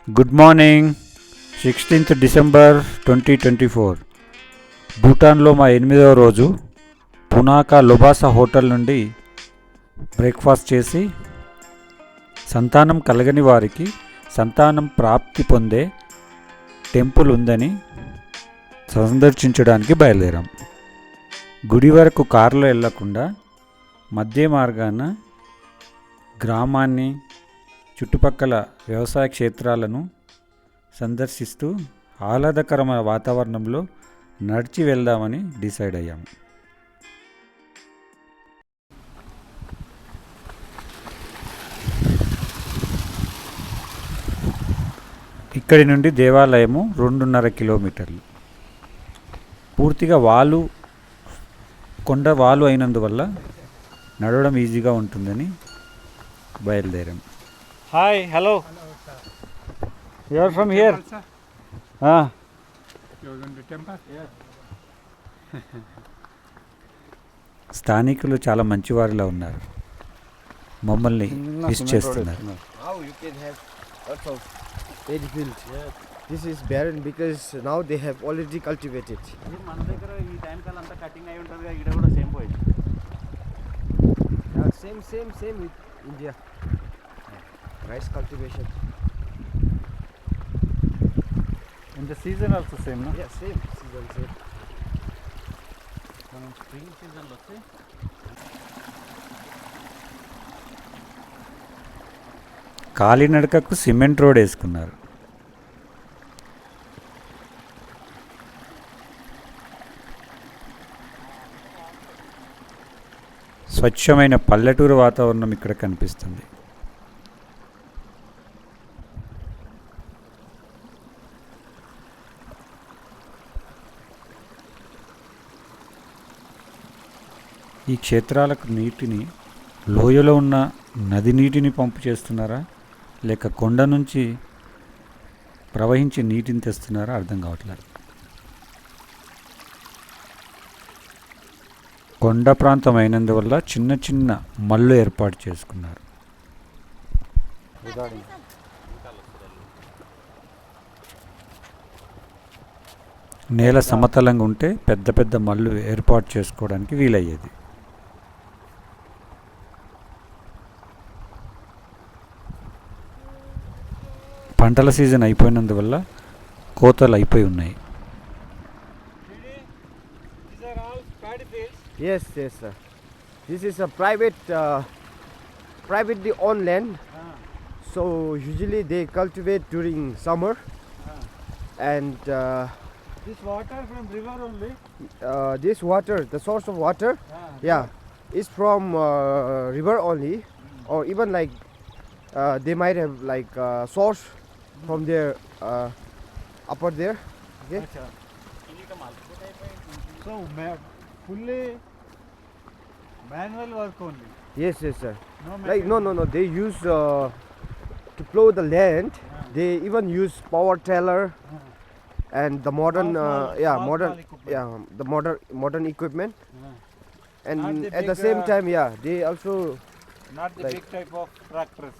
Good morning. 16th December 2024. భూటాన్లో మా 8వ రోజు. పునాకా లొబాసా హోటల్ నుండి బ్రేక్ఫాస్ట్ చేసి సంతానం కలగని వారికి సంతానం ప్రాప్తి పొందే టెంపుల్ ఉందని సందర్శించడానికి బయలుదేరాం. గుడి వరకు కారులో వెళ్లకుండా మధ్య మార్గాన గ్రామాన్ని, చుట్టుపక్కల వ్యవసాయ క్షేత్రాలను సందర్శిస్తూ ఆహ్లాదకరమైన వాతావరణంలో నడిచి వెళ్దామని డిసైడ్ అయ్యాము. ఇక్కడి నుండి దేవాలయము 2.5 కిలోమీటర్లు. పూర్తిగా కొండ వాలు అయినందువల్ల నడవడం ఈజీగా ఉంటుందని బయలుదేరాం. Hi, hello. You are from here? స్థానికులు చాలా మంచివారిలా ఉన్నారు. మమ్మల్ని విష్ చేస్తున్నారు. This is barren because now they have already cultivated. Same with India. Rice cultivation. In the season also same, no? Yeah, same season, same. Spring season lo se కాలినడకకు cement road వేసుకున్నారు. స్వచ్ఛమైన పల్లెటూరు వాతావరణం ఇక్కడ కనిపిస్తుంది. ఈ క్షేత్రాలకు నీటిని లోయలో ఉన్న నది నీటిని పంపు చేస్తున్నారా, లేక కొండ నుంచి ప్రవహించి నీటిని తెస్తున్నారా అర్థం కావట్లేదు. కొండ ప్రాంతం అయినందువల్ల చిన్న చిన్న మళ్ళు ఏర్పాటు చేసుకున్నారు. నేల సమతలంగా ఉంటే పెద్ద పెద్ద మళ్ళు ఏర్పాటు చేసుకోవడానికి వీలయ్యేది. పంటల సీజన్ అయిపోయినందువల్ల కోతలు అయిపోయి ఉన్నాయి. Yes, sir. This is a privately owned land. So usually they cultivate during summer. And This water from river only? This water, the source of water, is from river only, or even like they might have like source from their upper there. Okay. So fully manual work only? Yes, sir. No Like no. They use to plow the land. They even use power tiller and the modern modern equipment. And at the same time, they also not the like, big type of tractors.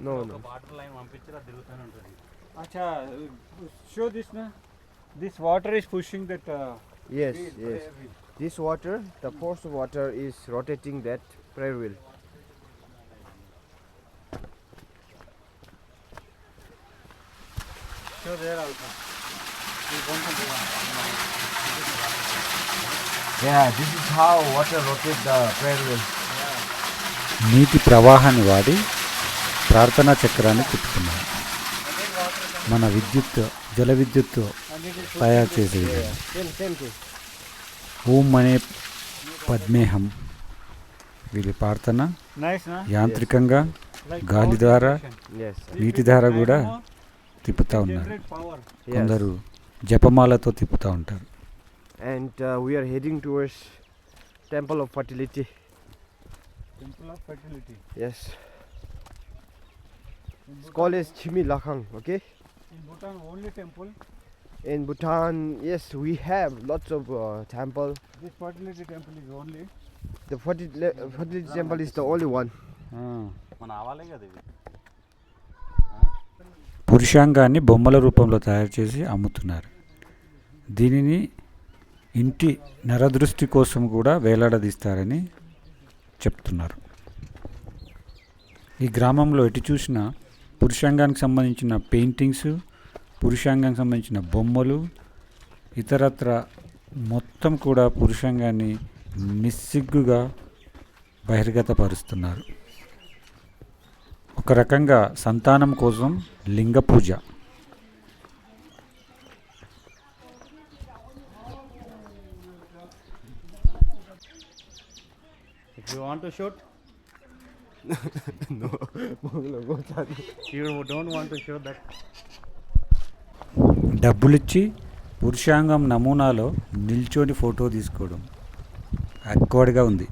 No. Acha, show this na. This water is pushing that. yes. This water, the force of water is rotating that prayer wheel. Show there also. Yeah, this is how water rotates the prayer wheel. నీటి ప్రవాహాన్ని వాడి ప్రార్థనా చక్రాన్ని తిప్పుతున్నారు. మన జల విద్యుత్ తయారు చేసే విధంగా. Same. ఓం అనే పద్మేహం వీరి ప్రార్థన యాంత్రికంగా గాలి ద్వారా, Yes. నీటి ద్వారా కూడా తిప్పుతూ ఉన్నారు. కొందరు జపమాలతో తిప్పుతూ ఉంటారు. And we are heading towards Temple of Fertility. Yes. It's called as Chimi Lakhang, okay? In Bhutan only temple? In Bhutan, yes, we have lots of temple. This fertility temple is only? The fertility temple is the only one. పురుషాంగాన్ని బొమ్మల రూపంలో తయారు చేసి అమ్ముతున్నారు. దీనిని ఇంటి నరదృష్టి కోసం కూడా వేలాడదీస్తారని చెప్తున్నారు. ఈ గ్రామంలో ఎటు చూసినా పురుషాంగానికి సంబంధించిన పెయింటింగ్స్, పురుషాంగానికి సంబంధించిన బొమ్మలు, ఇతరత్ర మొత్తం కూడా పురుషాంగాన్ని నిస్సిగ్గుగా బహిర్గతపరుస్తున్నారు. ఒక రకంగా సంతానం కోసం లింగ పూజ. If you want to shoot, No. you don't want to show that. డబ్బులిచ్చి పురుషాంగం నమూనాలో నిల్చొని ఫోటో తీసుకోవడం అక్వర్డ్గా ఉంది.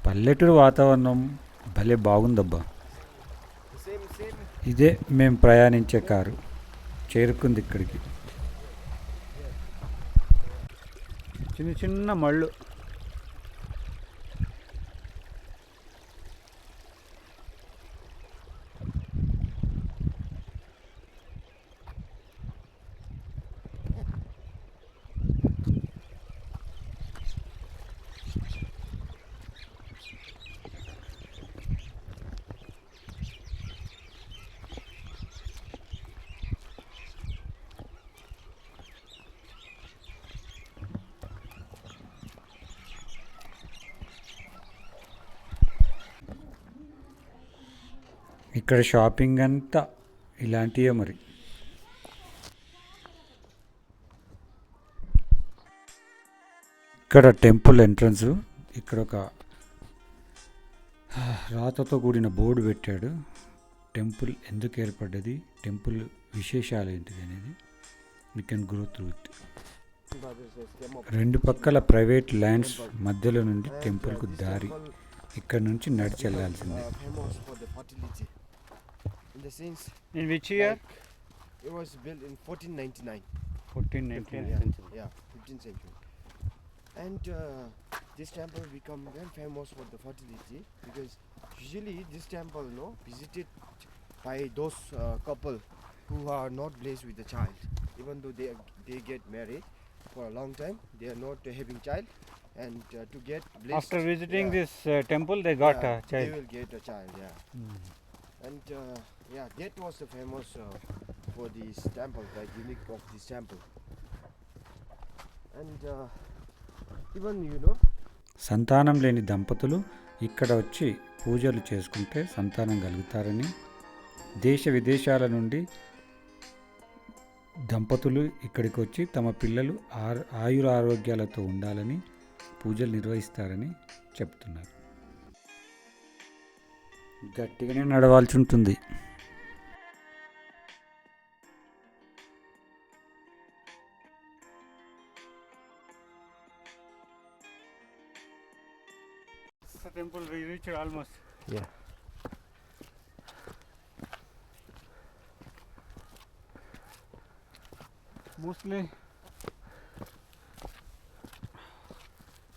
పల్లెటూరు వాతావరణం భలే బాగుందబ్బా. ఇదే మేము ప్రయాణించే కారు చేరుకుంది ఇక్కడికి. చిన్న చిన్న మళ్ళు. ఇక్కడ షాపింగ్ అంతా ఇలాంటివే మరి. ఇక్కడ టెంపుల్ ఎంట్రన్స్. ఇక్కడ ఒక రాతతో కూడిన బోర్డు పెట్టాడు. టెంపుల్ ఎందుకు ఏర్పడ్డది, టెంపుల్ విశేషాలు ఏంటిది అనేది we can grow through it. రెండు పక్కల ప్రైవేట్ ల్యాండ్స్ మధ్యలో నుండి టెంపుల్కు దారి. ఇక్కడ నుంచి నడిచి వెళ్ళాల్సిందే. Famous for the fertility. In the sense, In which year? like, it was built in 1499. 1419th Yeah, century. yeah, 15th century. And this temple become very famous for the fertility because usually this temple, no, visited by those couple who are not blessed with a child. Even though they get married for a long time, they are not having child, and to get blessed. After visiting yeah, this temple, they got yeah, a child. They will get a child, yeah. And yeah, that was the famous for this temple, like unique of this temple. And even you know, సంతానం లేని దంపతులు ఇక్కడ వచ్చి పూజలు చేసుకుంటే సంతానం కలుగుతారని, దేశ విదేశాల నుండి దంపతులు ఇక్కడికి వచ్చి తమ పిల్లలు ఆయురారోగ్యాలతో ఉండాలని పూజలు నిర్వహిస్తారని చెప్తున్నారు. గట్టిగానే నడవాల్సి ఉంటుంది. The temple we reached almost. yeah, Mostly,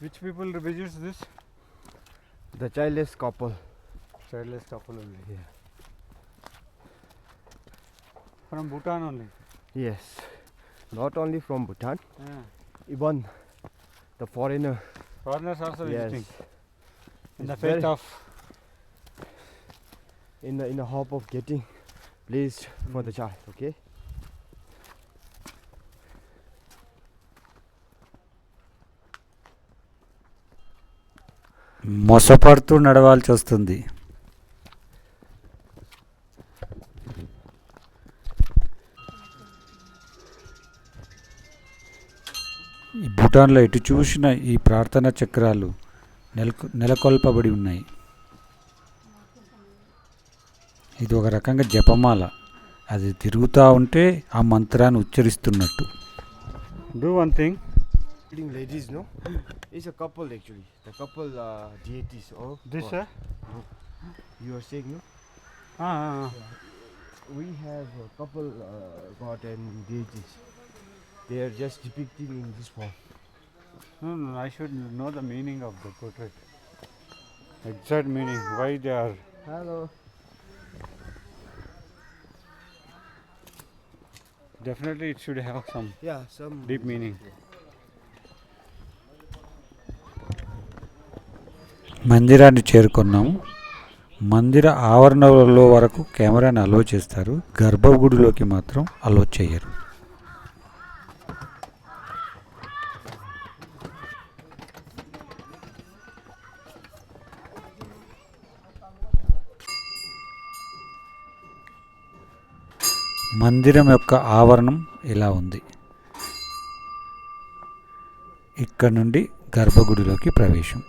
which people visits this? the childless couple. Childless couple only. Yeah. From Bhutan only. Yes, not only from Bhutan, Yeah. even the foreigner. Foreigners also Yes, visiting. In the It's faith very- of in the hope of getting blessed for the child. Okay. మొసపడుతూ నడవాల్సి వస్తుంది. ఈ భూటాన్లో ఎటు చూసిన ఈ ప్రార్థనా చక్రాలు నెలకొల్పబడి ఉన్నాయి. ఇది ఒక రకంగా జపమాల. అది తిరుగుతూ ఉంటే ఆ మంత్రాన్ని ఉచ్చరిస్తున్నట్టు. do one thing. Leading ladies, no, it's a couple actually. The couple deities. Oh, This God. You are saying, no? We have a couple god and deities. They are just depicting in this form. No, I should know the meaning of the portrait. Exact meaning. Why they are. Hello. Definitely it should have some Yeah, some deep meaning. మందిరాన్ని చేరుకున్నాము. మందిర ఆవరణలో వరకు కెమెరాని అలో చేస్తారు, గర్భగుడిలోకి మాత్రం అలో చేయరు. మందిరం యొక్క ఆవరణం ఇలా ఉంది. ఇక్కడ నుండి గర్భగుడిలోకి ప్రవేశం.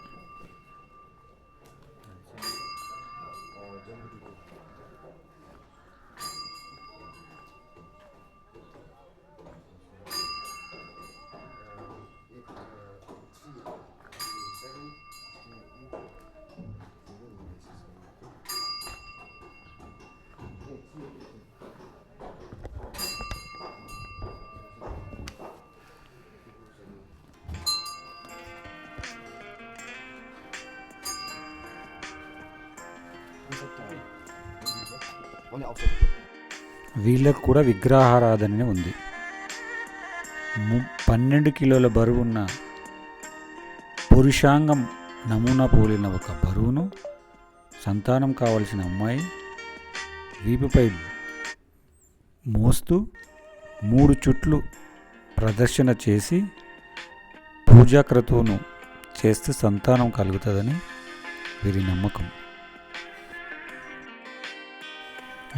వీళ్ళకు కూడా విగ్రహారాధన ఉంది. 12 కిలోల బరువున్న పురుషాంగం నమూనా పోలిన ఒక బరువును సంతానం కావలసిన అమ్మాయి వీపుపై మోస్తూ 3 చుట్లు ప్రదర్శన చేసి పూజాక్రతువును చేస్తే సంతానం కలుగుతుందని వీరి నమ్మకం.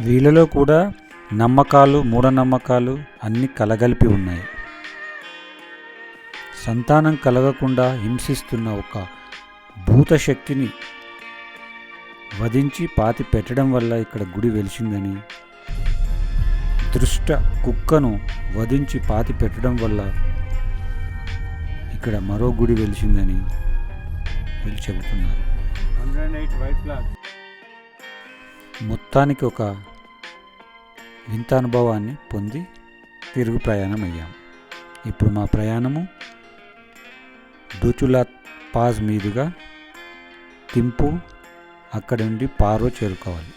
వీళ్ళలో కూడా నమ్మకాలు, మూఢనమ్మకాలు అన్నీ కలగలిపి ఉన్నాయి. సంతానం కలగకుండా హింసిస్తున్న ఒక భూత శక్తిని వధించి పాతి పెట్టడం వల్ల ఇక్కడ గుడి వెలిసిందని, దుష్ట కుక్కను వధించి పాతి పెట్టడం వల్ల ఇక్కడ మరో గుడి వెలిసిందని వీళ్ళు చెబుతున్నారు. 108 white flags. మొత్తానికి ఒక వింత అనుభవాన్ని పొంది తిరుగు ప్రయాణం అయ్యాం. ఇప్పుడు మా ప్రయాణము దూచులా పాస్ మీదుగా థింపు, అక్కడి నుండి పారో చేరుకోవాలి.